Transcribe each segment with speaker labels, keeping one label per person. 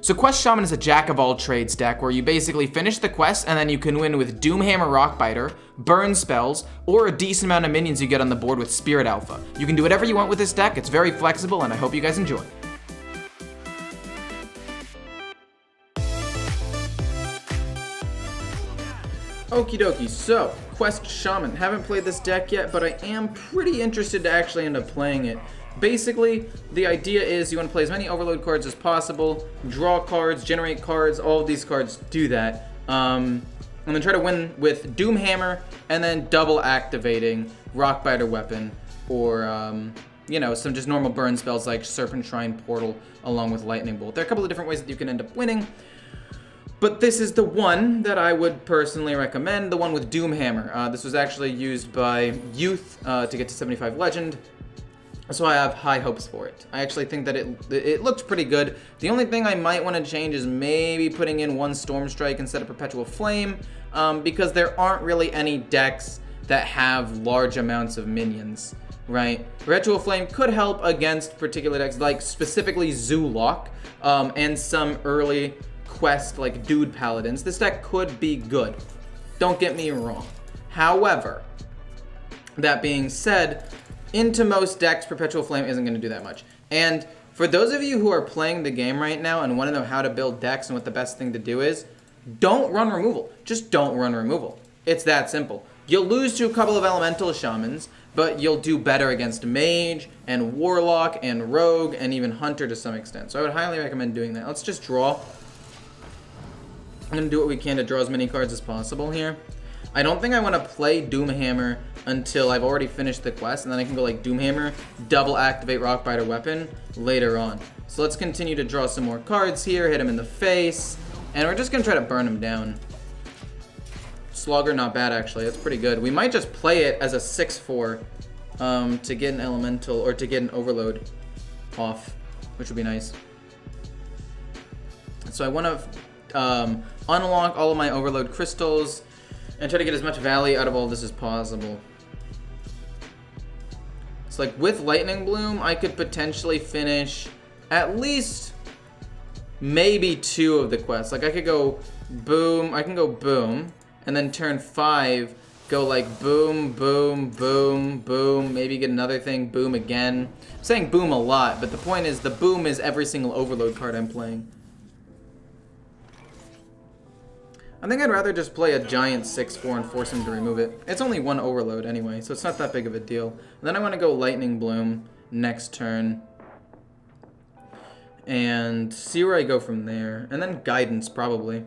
Speaker 1: So Quest Shaman is a jack-of-all-trades deck where you basically finish the quest and then you can win with Doomhammer Rockbiter, burn spells, or a decent amount of minions you get on the board with Spirit Alpha. You can do whatever you want with this deck, it's very flexible, and I hope you guys enjoy. Okie dokie, so Quest Shaman. Haven't played this deck yet, but I am pretty interested to actually end up playing it. Basically, the idea is you want to play as many overload cards as possible, draw cards, generate cards, all of these cards do that. And then try to win with Doomhammer and then double activating Rockbiter Weapon or, you know, some just normal burn spells like Serpent Shrine Portal along with Lightning Bolt. There are a couple of different ways that you can end up winning, but this is the one that I would personally recommend, the one with Doomhammer. This was actually used by Youth to get to 75 Legend. So I have high hopes for it. I actually think that it looked pretty good. The only thing I might want to change is maybe putting in one Storm Strike instead of Perpetual Flame, because there aren't really any decks that have large amounts of minions, right? Perpetual Flame could help against particular decks, like specifically Zoolock, and some early quest like Dude Paladins. This deck could be good. Don't get me wrong. However, that being said, into most decks, Perpetual Flame isn't going to do that much. And for those of you who are playing the game right now and want to know how to build decks and what the best thing to do is, don't run removal. Just don't run removal. It's that simple. You'll lose to a couple of Elemental Shamans, but you'll do better against Mage and Warlock and Rogue and even Hunter to some extent. So I would highly recommend doing that. Let's just draw. I'm going to do what we can to draw as many cards as possible here. I don't think I want to play Doomhammer until I've already finished the quest, and then I can go like Doomhammer, double activate Rockbiter Weapon later on. So let's continue to draw some more cards here, hit him in the face, and we're just going to try to burn him down. Slogger, not bad actually, that's pretty good. We might just play it as a 6/4 to get an Elemental, or to get an Overload off, which would be nice. So I want to unlock all of my Overload crystals and try to get as much value out of all this as possible. It's like with Lightning Bloom, I could potentially finish at least maybe 2 of the quests. Like I could go boom, I can go boom, and then turn 5, go like boom, boom, boom, boom, maybe get another thing, boom again. I'm saying boom a lot, but the point is the boom is every single Overload card I'm playing. I think I'd rather just play a giant 6/4 and force him to remove it. It's only 1 Overload anyway, so it's not that big of a deal. And then I want to go Lightning Bloom next turn and see where I go from there. And then Guidance, probably.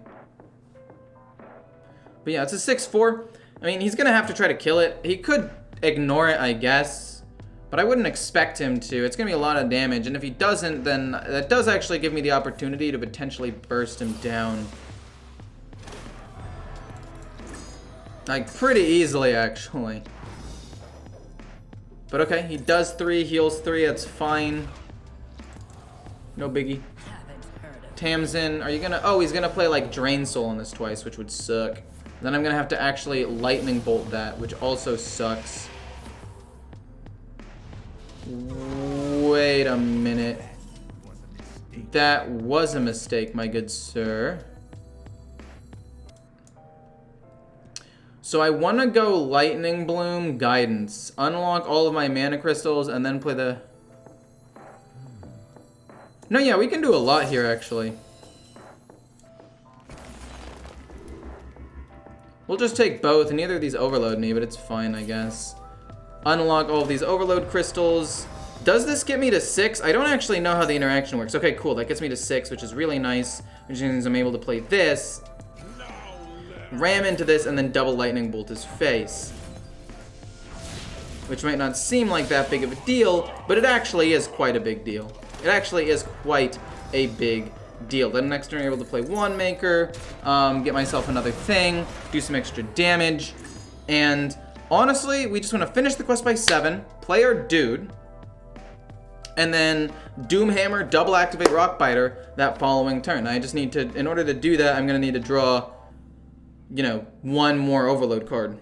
Speaker 1: But yeah, it's a 6/4. I mean, he's going to have to try to kill it. He could ignore it, I guess, but I wouldn't expect him to. It's going to be a lot of damage, and if he doesn't, then that does actually give me the opportunity to potentially burst him down. Like, pretty easily, actually. But okay, he does 3, heals 3, that's fine. No biggie. Tamsin, are you gonna... Oh, he's gonna play, like, Drain Soul on this twice, which would suck. Then I'm gonna have to actually Lightning Bolt that, which also sucks. Wait a minute. That was a mistake, my good sir. So I want to go Lightning Bloom, Guidance, unlock all of my mana crystals, and then play the... No, yeah, we can do a lot here, actually. We'll just take both, and neither of these overload me, but it's fine, I guess. Unlock all of these Overload crystals. Does this get me to 6? I don't actually know how the interaction works. Okay, cool, that gets me to 6, which is really nice, which means I'm able to play this, ram into this, and then double Lightning Bolt his face. Which might not seem like that big of a deal, but it actually is quite a big deal. It actually is quite a big deal. Then next turn I'm able to play Wand Maker, get myself another thing, do some extra damage, and honestly, we just want to finish the quest by 7, play our dude, and then Doomhammer, double activate Rockbiter that following turn. I just need to, in order to do that, I'm going to need to draw, you know, 1 more Overload card.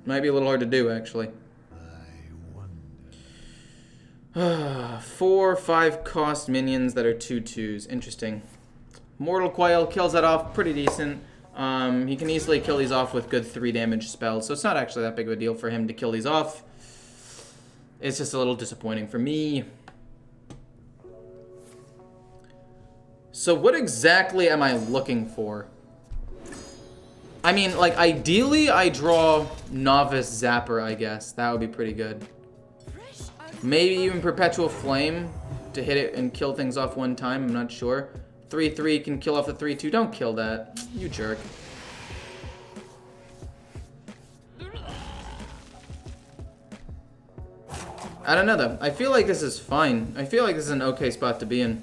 Speaker 1: Might be a little hard to do, actually. 4, 5 cost minions that are 2/2s. Interesting. Mortal Coil kills that off pretty decent. He can easily kill these off with good 3 damage spells, so it's not actually that big of a deal for him to kill these off. It's just a little disappointing for me. So what exactly am I looking for? I mean, like, ideally I draw Novice Zapper, I guess. That would be pretty good. Maybe even Perpetual Flame to hit it and kill things off one time, I'm not sure. 3/3 can kill off the 3/2. Don't kill that, you jerk. I don't know though. I feel like this is fine. I feel like this is an okay spot to be in.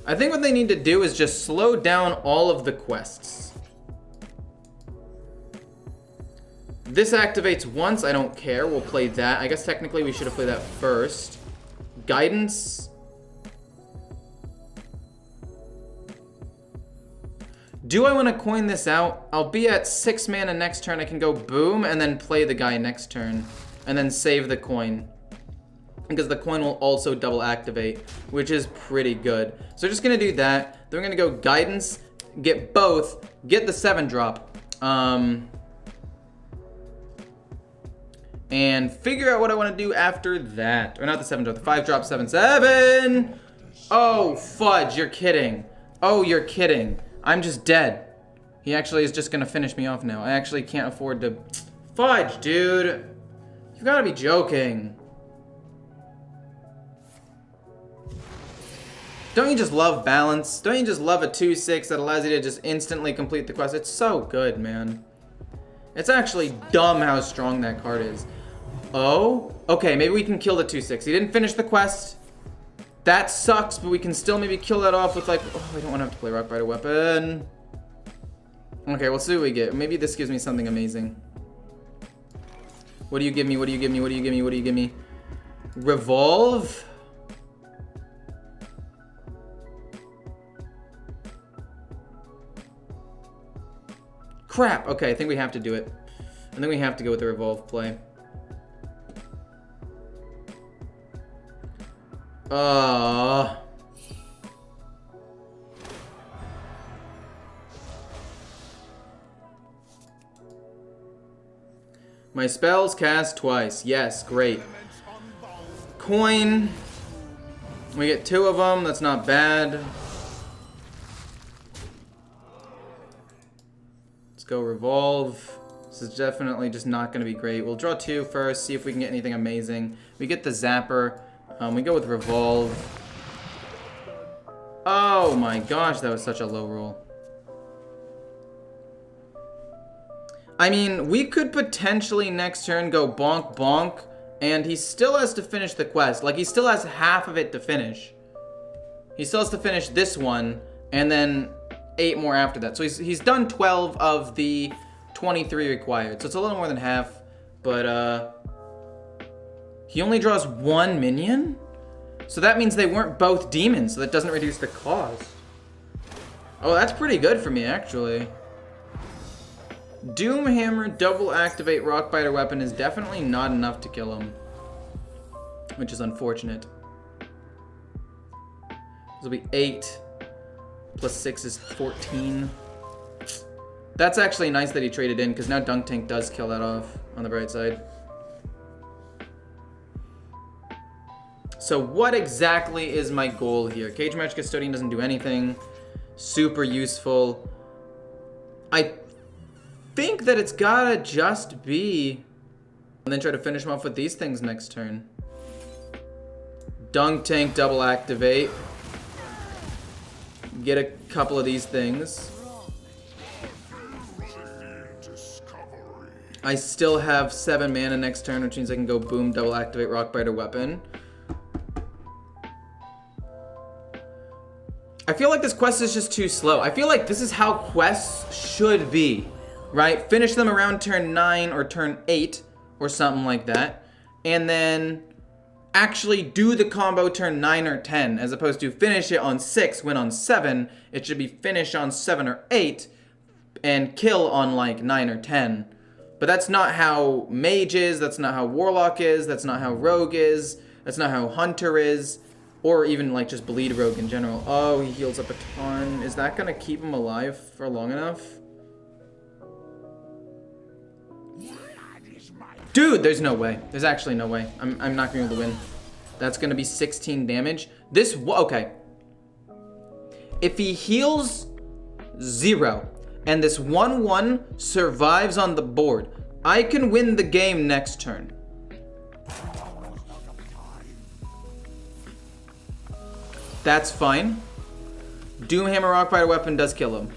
Speaker 1: I think what they need to do is just slow down all of the quests. This activates once, I don't care. We'll play that. I guess technically we should have played that first. Guidance. Do I want to coin this out? I'll be at 6 mana next turn. I can go boom and then play the guy next turn. And then save the coin. Because the coin will also double activate, which is pretty good. So we're just going to do that. Then we're going to go guidance, get both, get the 7-drop. And figure out what I want to do after that. Or not the 7-drop, the 5-drop, 7/7. Oh, fudge, you're kidding. Oh, you're kidding. I'm just dead. He actually is just going to finish me off now. I actually can't afford to... Fudge, dude. You've got to be joking. Don't you just love balance? Don't you just love a 2/6 that allows you to just instantly complete the quest? It's so good, man. It's actually dumb how strong that card is. Oh, okay, maybe we can kill the 2/6. He didn't finish the quest. That sucks, but we can still maybe kill that off with like, oh, I don't want to have to play Rock Rider Weapon. Okay, we'll see what we get. Maybe this gives me something amazing. What do you give me? What do you give me? What do you give me? What do you give me? Revolve? Crap. Okay, I think we have to do it. I think we have to go with the Revolve play. My spells cast twice. Yes, great. Coin. We get 2 of them. That's not bad. Let's go Revolve. This is definitely just not going to be great. We'll draw 2 first, see if we can get anything amazing. We get the Zapper. We go with Revolve. Oh my gosh, that was such a low roll. I mean, we could potentially next turn go bonk bonk, and he still has to finish the quest. Like, he still has half of it to finish. He still has to finish this one, and then 8 more after that. So he's done 12 of the 23 required. So it's a little more than half, but he only draws 1 minion? So that means they weren't both demons, so that doesn't reduce the cost. Oh, that's pretty good for me, actually. Doomhammer double activate Rockbiter Weapon is definitely not enough to kill him, which is unfortunate. This will be 8 plus 6 is 14. That's actually nice that he traded in, because now Dunk Tank does kill that off on the bright side. So what exactly is my goal here? Cage Match Custodian doesn't do anything super useful. I think that it's gotta just be... And then try to finish him off with these things next turn. Dunk Tank double activate. Get a couple of these things. I still have 7 mana next turn, which means I can go boom, double activate Rockbiter Weapon. I feel like this quest is just too slow. I feel like this is how quests should be, right? Finish them around turn 9 or turn 8 or something like that. And then actually do the combo turn 9 or 10, as opposed to finish it on 6, win on 7. It should be finish on 7 or 8 and kill on like 9 or 10. But that's not how Mage is, that's not how Warlock is, that's not how Rogue is. That's not how Hunter is, or even like just Bleed Rogue in general. Oh, he heals up a ton. Is that gonna keep him alive for long enough? Dude, there's no way. There's actually no way. I'm not gonna be able to win. That's gonna be 16 damage. Okay. If he heals 0 and this 1/1 survives on the board, I can win the game next turn. That's fine. Doomhammer Rockbiter weapon does kill him.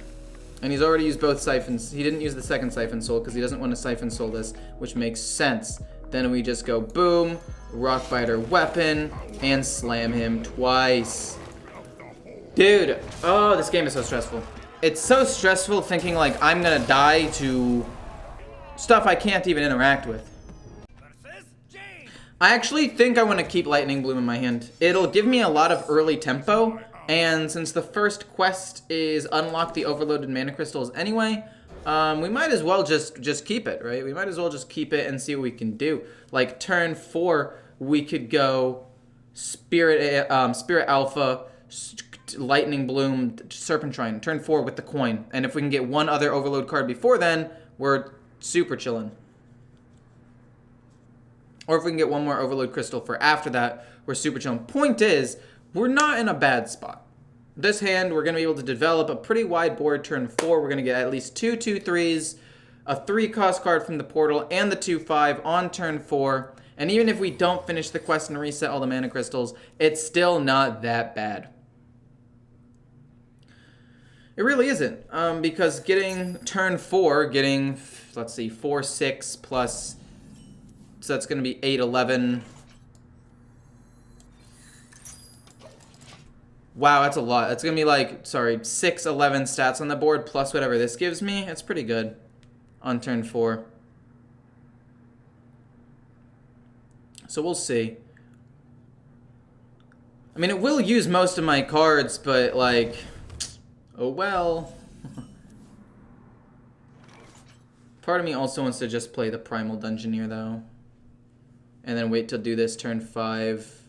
Speaker 1: And he's already used both siphons. He didn't use the second siphon soul because he doesn't want to siphon soul this, which makes sense. Then we just go boom, Rockbiter weapon, and slam him twice. Dude, oh, this game is so stressful. It's so stressful thinking like I'm gonna die to stuff I can't even interact with. I actually think I want to keep Lightning Bloom in my hand. It'll give me a lot of early tempo, and since the first quest is unlock the overloaded mana crystals anyway, we might as well just keep it, right? We might as well just keep it and see what we can do. Like turn 4, we could go Spirit Alpha, Lightning Bloom, Serpentine. Turn 4 with the coin, and if we can get one other overload card before then, we're super chillin'. Or if we can get one more overload crystal for after that, we're super chillin'. Point is, we're not in a bad spot. This hand, we're going to be able to develop a pretty wide board turn 4. We're going to get at least 2 2/3s, a 3-cost card from the portal, and the 2/5 on turn 4. And even if we don't finish the quest and reset all the mana crystals, it's still not that bad. It really isn't, because getting turn 4, let's see, 4, 6 plus, so that's going to be 8, 11. Wow, that's a lot. That's going to be like, 6, 11 stats on the board plus whatever this gives me. It's pretty good on turn 4. So we'll see. I mean, it will use most of my cards, but like, oh well. Part of me also wants to just play the Primal Dungeoneer though. And then wait to do this turn 5.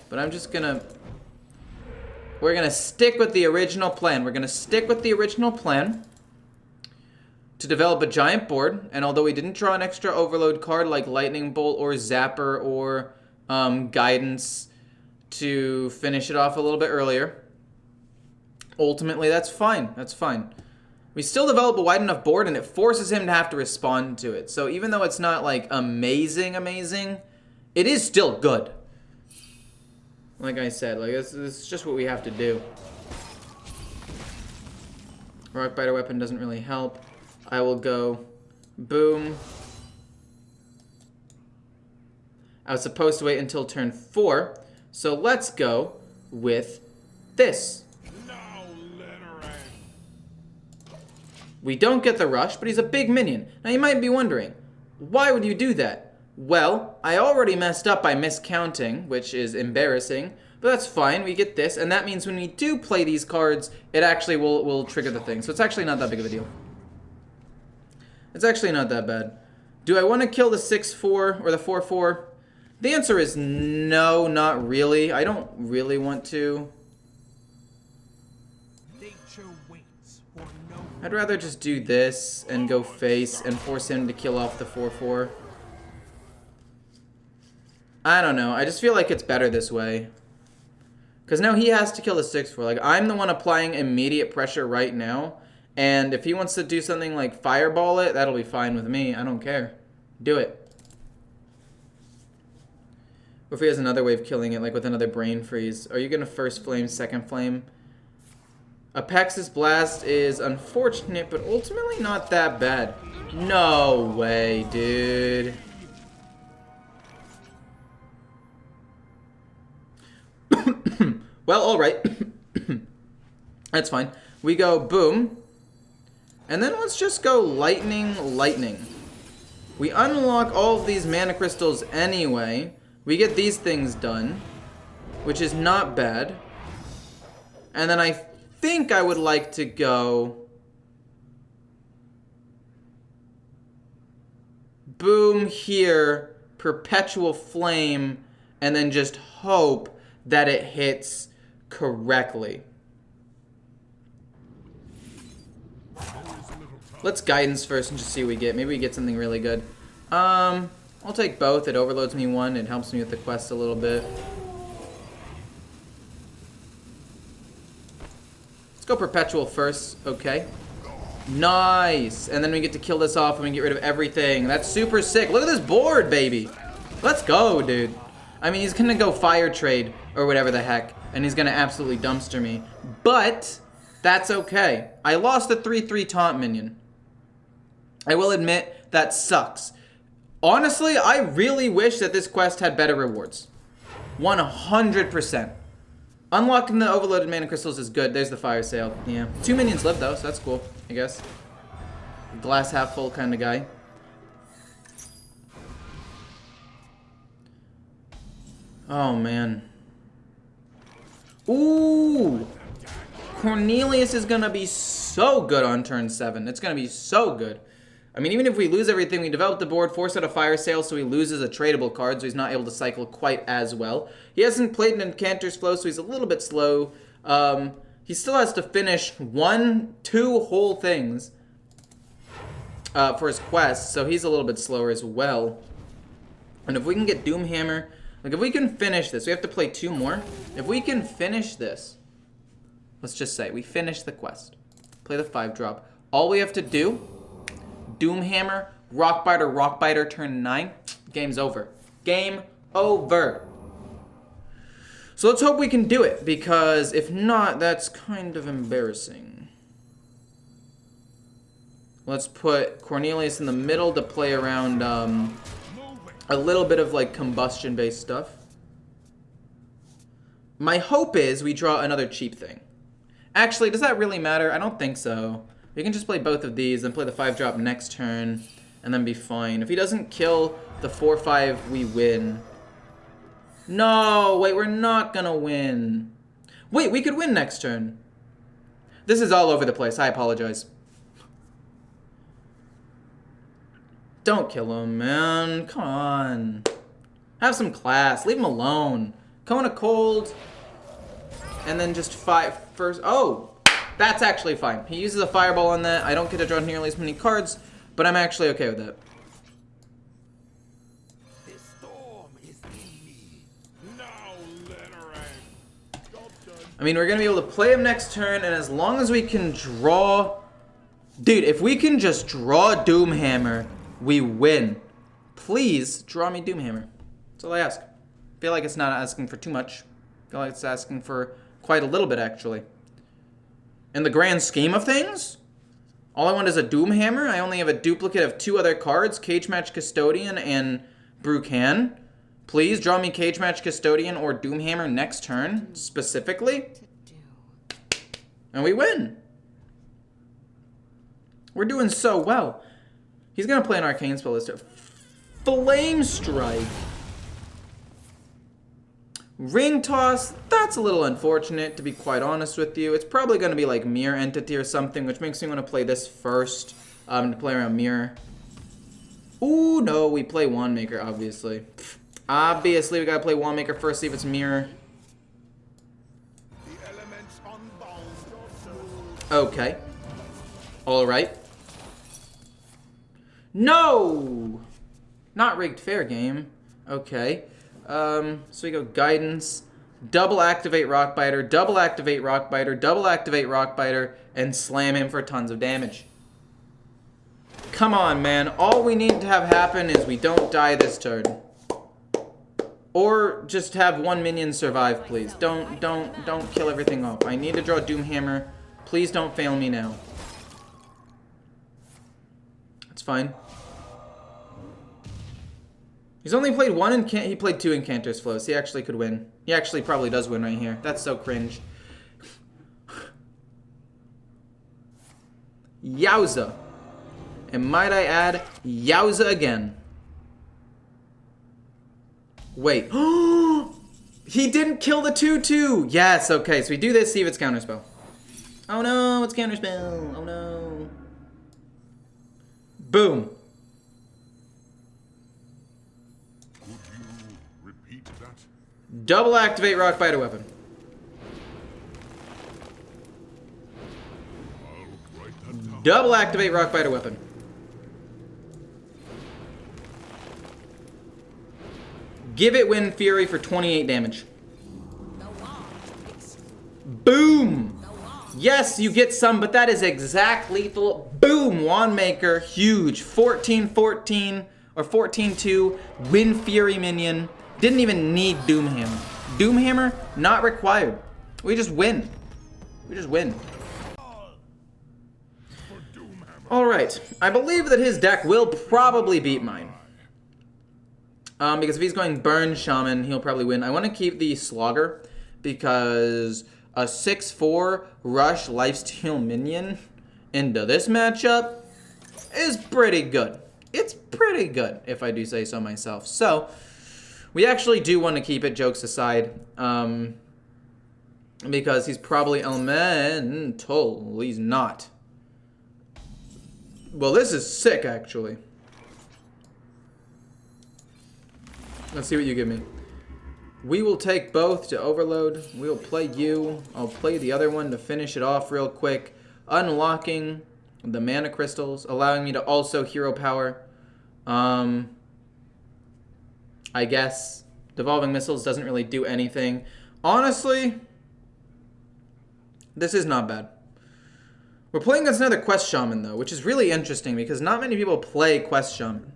Speaker 1: But I'm just gonna... We're gonna stick with the original plan. We're gonna stick with the original plan to develop a giant board. And although we didn't draw an extra overload card like Lightning Bolt or Zapper or Guidance to finish it off a little bit earlier, ultimately that's fine. That's fine. We still develop a wide enough board, and it forces him to have to respond to it. So even though it's not like amazing, it is still good. Like I said, like this is just what we have to do. Rockbiter weapon doesn't really help. I will go boom. I was supposed to wait until turn 4, so let's go with this. We don't get the rush, but he's a big minion. Now you might be wondering, why would you do that? Well, I already messed up by miscounting, which is embarrassing, but that's fine. We get this, and that means when we do play these cards, it actually will trigger the thing. So it's actually not that big of a deal. It's actually not that bad. Do I want to kill the 6/4 or the 4/4? The answer is no, not really. I don't really want to. I'd rather just do this and go face and force him to kill off the 4/4. I don't know. I just feel like it's better this way. Because now he has to kill the 6/4. Like, I'm the one applying immediate pressure right now. And if he wants to do something like fireball it, that'll be fine with me. I don't care. Do it. Or if he has another way of killing it, like with another brain freeze. Are you going to first flame, second flame? Apexis Blast is unfortunate, but ultimately not that bad. No way, dude. Well, alright. That's fine. We go boom. And then let's just go lightning, lightning. We unlock all of these mana crystals anyway. We get these things done, which is not bad. And then I think I would like to go boom here Perpetual Flame, and then just hope that it hits correctly. Let's Guidance first and just see what we get. Maybe we get something really good. I'll take both. It overloads me one. It helps me with the quest a little bit. Let's go Perpetual first. Okay. Nice. And then we get to kill this off and we get rid of everything. That's super sick. Look at this board, baby. Let's go, dude. I mean, he's going to go Fire Trade or whatever the heck. And he's going to absolutely dumpster me. But that's okay. I lost a 3/3 taunt minion. I will admit, that sucks. Honestly, I really wish that this quest had better rewards. 100%. Unlocking the overloaded mana crystals is good. There's the fire sale. Yeah. 2 minions live though, so that's cool, I guess. Glass half full kind of guy. Oh, man. Ooh! Cornelius is gonna be so good on turn 7. It's gonna be so good. I mean, even if we lose everything, we develop the board, force out a fire sale, so he loses a tradable card, so he's not able to cycle quite as well. He hasn't played an Incanter's Flow, so he's a little bit slow. He still has to finish 2 whole things for his quest, so he's a little bit slower as well. And if we can get Doomhammer, like if we can finish this, we have to play 2 more. If we can finish this, let's just say we finish the quest, play the 5-drop. All we have to do, Doomhammer, Rockbiter, turn 9. Game's over. Game over. So let's hope we can do it, because if not, that's kind of embarrassing. Let's put Cornelius in the middle to play around a little bit of like combustion-based stuff. My hope is we draw another cheap thing. Actually, does that really matter? I don't think so. We can just play both of these and play the 5-drop next turn and then be fine. If he doesn't kill the 4/5, we win. No, wait, we're not gonna win. Wait, we could win next turn. This is all over the place. I apologize. Don't kill him, man. Come on. Have some class. Leave him alone. Cone of Cold. And then just 5 first. Oh! That's actually fine. He uses a fireball on that. I don't get to draw nearly as many cards, but I'm actually okay with that.
Speaker 2: The storm is in me. Now,
Speaker 1: I mean, we're going to be able to play him next turn, and as long as we can draw... Dude, if we can just draw Doomhammer, we win. Please draw me Doomhammer. That's all I ask. I feel like it's not asking for too much. I feel like it's asking for quite a little bit, actually. In the grand scheme of things, all I want is a Doomhammer. I only have a duplicate of 2 other cards, Cage Match Custodian and Brucan. Please draw me Cage Match Custodian or Doomhammer next turn, specifically. And we win. We're doing so well. He's going to play an Arcane spell this turn. Flame Strike. Ring Toss, that's a little unfortunate, to be quite honest with you. It's probably going to be like Mirror Entity or something, which makes me want to play this first, to play around Mirror. Ooh, no, we play Wandmaker, obviously. Obviously, we got to play Wandmaker first, see if it's Mirror. Okay. Alright. No! Not rigged fair game. Okay. So we go Guidance, double activate Rockbiter, double activate Rockbiter, double activate Rockbiter, and slam him for tons of damage. Come on, man. All we need to have happen is we don't die this turn. Or just have 1 minion survive, please. Don't kill everything off. I need to draw Doomhammer. Please don't fail me now. That's fine. He's only played 1 he played 2 Incanter's Flows. He actually could win. He actually probably does win right here. That's so cringe. Yowza. And might I add, yowza again. Wait. He didn't kill the 2/2. Yes, okay. So we do this, see if it's counterspell. Oh no, it's counterspell. Oh no. Boom. Double activate Rock Biter Weapon. Double activate Rock Biter Weapon. Give it Wind Fury for 28 damage. Boom! Yes, you get some, but that is exact lethal. Boom! Wand Maker, huge. 14-14 or 14-2. Wind Fury minion. Didn't even need Doomhammer. Doomhammer, not required. We just win. We just win. Alright, I believe that his deck will probably beat mine. Because if he's going Burn Shaman, he'll probably win. I want to keep the Slogger because a 6-4 Rush Lifesteal minion into this matchup is pretty good. It's pretty good, if I do say so myself. So, we actually do want to keep it, jokes aside. Because he's probably elemental. He's not. Well, this is sick, actually. Let's see what you give me. We will take both to overload. We'll play you. I'll play the other one to finish it off real quick. Unlocking the mana crystals, allowing me to also hero power. I guess. Devolving Missiles doesn't really do anything. Honestly, this is not bad. We're playing against another Quest Shaman, though, which is really interesting because not many people play Quest Shaman.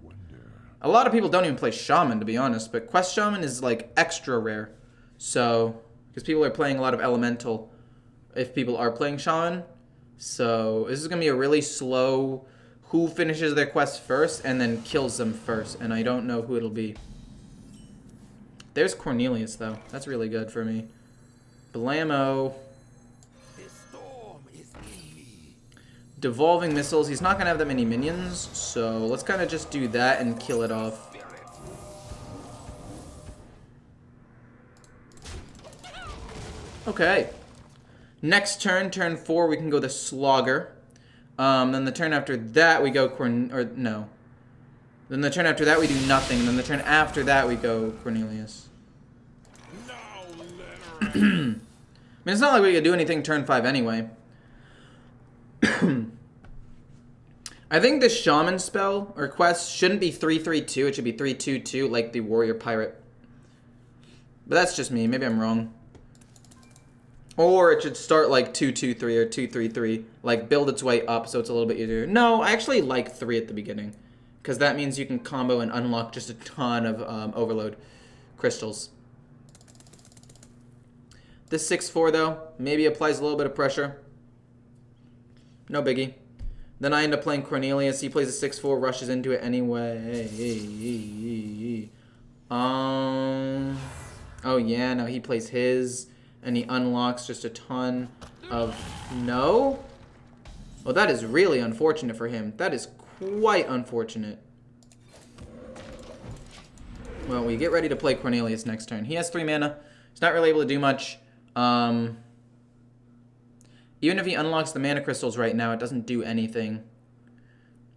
Speaker 1: A lot of people don't even play Shaman, to be honest, but Quest Shaman is, like, extra rare. So, because people are playing a lot of Elemental if people are playing Shaman. So, this is going to be a really slow who finishes their quest first and then kills them first, and I don't know who it'll be. There's Cornelius, though. That's really good for me. Blammo. Devolving Missiles. He's not going to have that many minions, so let's kind of just do that and kill it off. Okay. Next turn, turn 4, we can go the Slogger. Then the turn after that, we go no. Then the turn after that, we do nothing. And then the turn after that, we go Cornelius. I mean, it's not like we could do anything turn 5 anyway. I think this Shaman spell or quest shouldn't be 3-3-2. It should be 3-2-2 like the Warrior Pirate. But that's just me. Maybe I'm wrong. Or it should start like 2-2-3 or 2-3-3. Like build its way up so it's a little bit easier. No, I actually like 3 at the beginning. Because that means you can combo and unlock just a ton of overload crystals. This 6-4 though, maybe applies a little bit of pressure. No biggie. Then I end up playing Cornelius. He plays a 6-4, rushes into it anyway. Oh yeah, no, he plays his, and he unlocks just a ton of... No? Well, that is really unfortunate for him. That is quite unfortunate. Well, we get ready to play Cornelius next turn. He has 3 mana. He's not really able to do much. Even if he unlocks the mana crystals right now, it doesn't do anything.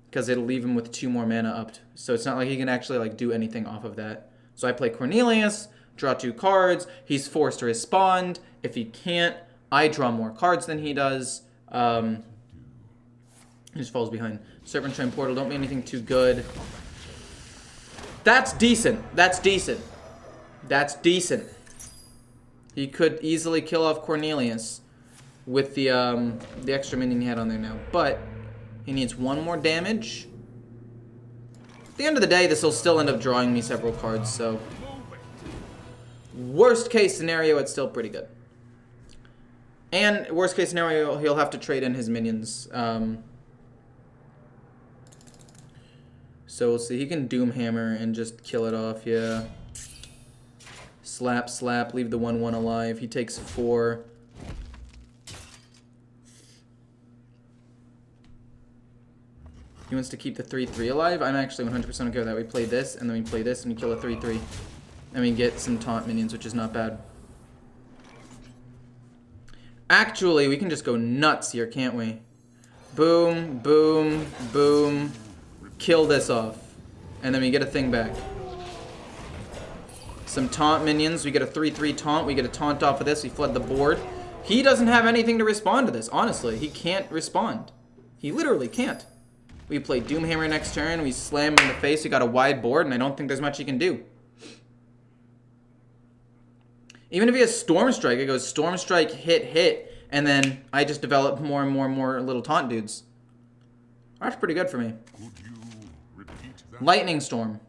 Speaker 1: Because it'll leave him with 2 more mana up. So it's not like he can actually like do anything off of that. So I play Cornelius, draw 2 cards. He's forced to respond. If he can't, I draw more cards than he does. He just falls behind. Serpentine Portal, don't be anything too good. That's decent. That's decent. That's decent. He could easily kill off Cornelius with the extra minion he had on there now. But he needs 1 more damage. At the end of the day, this will still end up drawing me several cards, so... Worst case scenario, it's still pretty good. And worst case scenario, he'll have to trade in his minions. So we'll see. He can Doomhammer and just kill it off, yeah. Slap, slap, leave the 1-1 alive. He takes 4. He wants to keep the 3-3 alive. I'm actually 100% okay with that. We play this, and then we play this, and we kill a 3-3. And we get some taunt minions, which is not bad. Actually, we can just go nuts here, can't we? Boom, boom, boom. Kill this off. And then we get a thing back. Some taunt minions. We get a 3/3 taunt. We get a taunt off of this. We flood the board. He doesn't have anything to respond to this, honestly. He can't respond. He literally can't. We play Doomhammer next turn. We slam him in the face. We got a wide board, and I don't think there's much he can do. Even if he has Storm Strike, it goes Storm Strike, hit, and then I just develop more and more little taunt dudes. That's pretty good for me.
Speaker 2: Could you repeat that?
Speaker 1: Lightning Storm.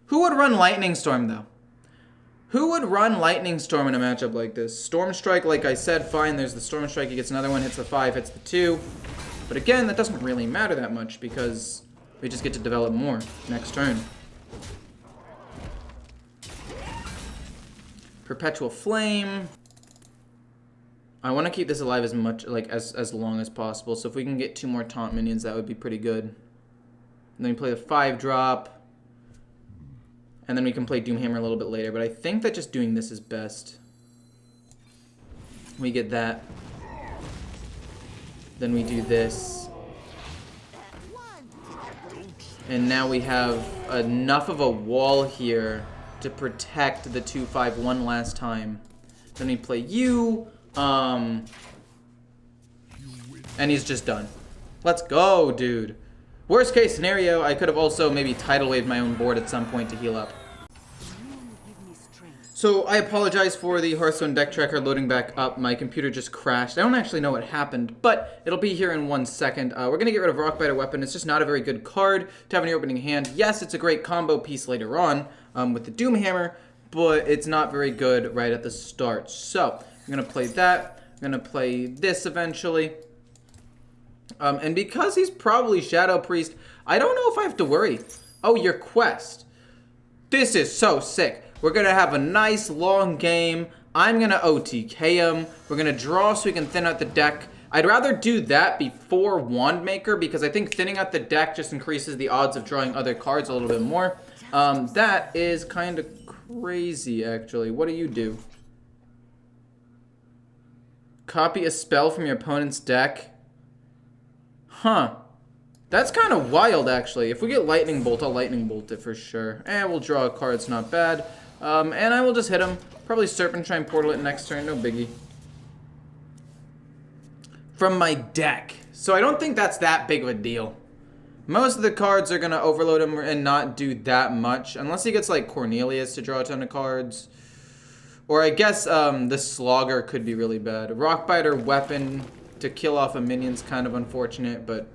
Speaker 1: Who would run Lightning Storm, though? Who would run Lightning Storm in a matchup like this? Storm Strike, like I said, fine. There's the Storm Strike. He gets another one, hits the 5, hits the 2. But again, that doesn't really matter that much because we just get to develop more next turn. Perpetual Flame. I want to keep this alive as much, like, as long as possible. So if we can get 2 more taunt minions, that would be pretty good. And then we play the 5-drop. And then we can play Doomhammer a little bit later. But I think that just doing this is best. We get that. Then we do this. And now we have enough of a wall here to protect the 2/5 one last time. Then we play you. And he's just done. Let's go, dude. Worst case scenario, I could have also maybe tidal waved my own board at some point to heal up. So I apologize for the Hearthstone deck tracker loading back up. My computer just crashed. I don't actually know what happened, but it'll be here in 1 second. We're going to get rid of Rockbiter Weapon. It's just not a very good card to have in your opening hand. Yes, it's a great combo piece later on with the Doomhammer, but it's not very good right at the start. So I'm going to play that. I'm going to play this eventually. And because he's probably Shadow Priest, I don't know if I have to worry. Oh, your quest. This is so sick. We're going to have a nice long game. I'm going to OTK him. We're going to draw so we can thin out the deck. I'd rather do that before Wand Maker because I think thinning out the deck just increases the odds of drawing other cards a little bit more. That is kind of crazy, actually. What do you do? Copy a spell from your opponent's deck. Huh. That's kind of wild, actually. If we get Lightning Bolt, I'll Lightning Bolt it for sure. And we'll draw a card, it's not bad. And I will just hit him. Probably Serpentine Portal it next turn, no biggie. From my deck. So I don't think that's that big of a deal. Most of the cards are going to overload him and not do that much. Unless he gets, like, Cornelius to draw a ton of cards. Or I guess the Slogger could be really bad. Rockbiter Weapon to kill off a minion's kind of unfortunate, but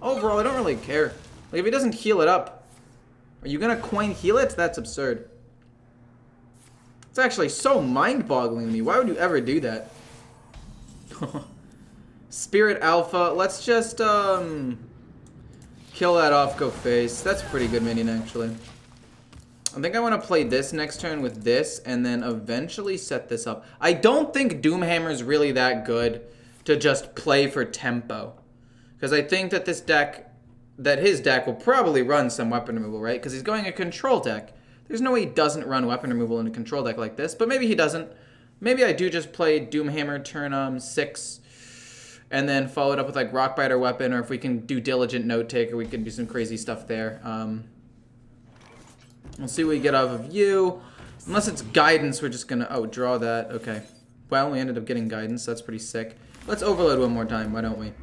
Speaker 1: overall, I don't really care. Like, if he doesn't heal it up, are you going to coin heal it? That's absurd. It's actually so mind-boggling to me. Why would you ever do that? Spirit Alpha. Let's just kill that off, go face. That's a pretty good minion, actually. I think I want to play this next turn with this, and then eventually set this up. I don't think Doomhammer is really that good to just play for tempo. Because I think that this deck, that his deck will probably run some weapon removal, right? Because he's going a control deck. There's no way he doesn't run weapon removal in a control deck like this, but maybe he doesn't. Maybe I do just play Doomhammer turn 6, and then follow it up with like Rockbiter Weapon, or if we can do Diligent Note Taker, we can do some crazy stuff there. We'll see what we get off of you. Unless it's Guidance, we're just gonna, oh, draw that, okay. Well, we ended up getting Guidance, that's pretty sick. Let's overload one more time, why don't we?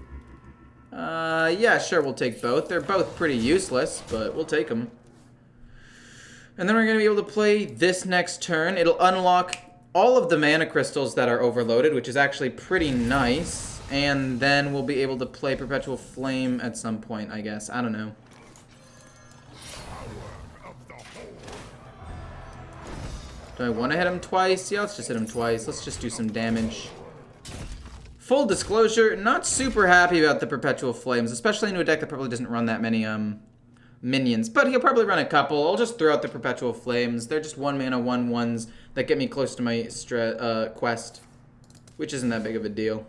Speaker 1: Yeah, sure, we'll take both. They're both pretty useless, but we'll take them. And then we're going to be able to play this next turn. It'll unlock all of the mana crystals that are overloaded, which is actually pretty nice. And then we'll be able to play Perpetual Flame at some point, I guess. I don't know. Do I want to hit him twice? Yeah, let's just hit him twice. Let's just do some damage. Full disclosure, not super happy about the Perpetual Flames, especially into a deck that probably doesn't run that many minions. But he'll probably run a couple. I'll just throw out the Perpetual Flames. They're just 1 mana 1/1s that get me close to my quest, which isn't that big of a deal.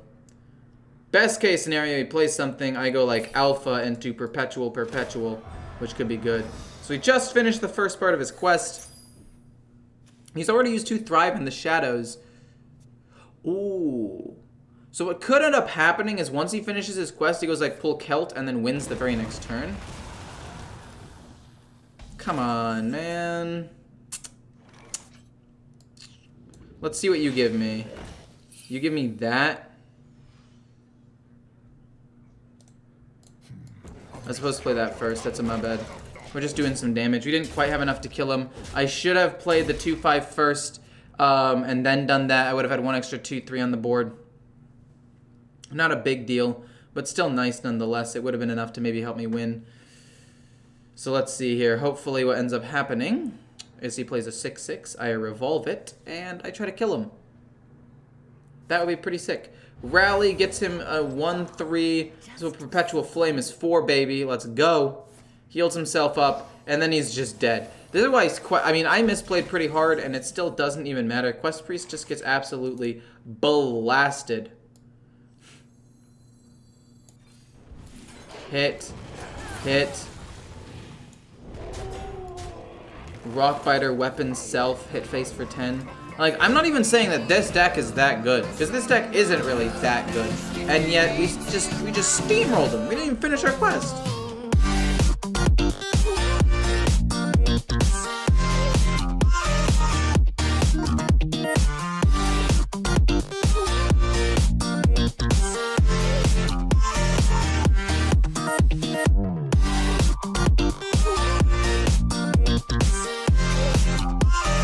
Speaker 1: Best case scenario, he plays something, I go like Alpha into Perpetual, which could be good. So he just finished the first part of his quest. He's already used 2 Thrive in the Shadows. Ooh. So what could end up happening is once he finishes his quest, he goes like pull Celt and then wins the very next turn. Come on, man. Let's see what you give me. You give me that. I was supposed to play that first. That's my bad. We're just doing some damage. We didn't quite have enough to kill him. I should have played the 2/5 first and then done that. I would have had one extra 2/3 on the board. Not a big deal, but still nice nonetheless. It would have been enough to maybe help me win. So let's see here. Hopefully what ends up happening is he plays a 6/6. I revolve it, and I try to kill him. That would be pretty sick. Rally gets him a 1/3. So Perpetual Flame is 4, baby. Let's go. Heals himself up, and then he's just dead. This is why he's quite... I mean, I misplayed pretty hard, and it still doesn't even matter. Quest Priest just gets absolutely blasted. Hit. Hit. Rockbiter, Weapon, Self, hit face for 10. Like, I'm not even saying that this deck is that good, because this deck isn't really that good. And yet, we just steamrolled him. We didn't even finish our quest.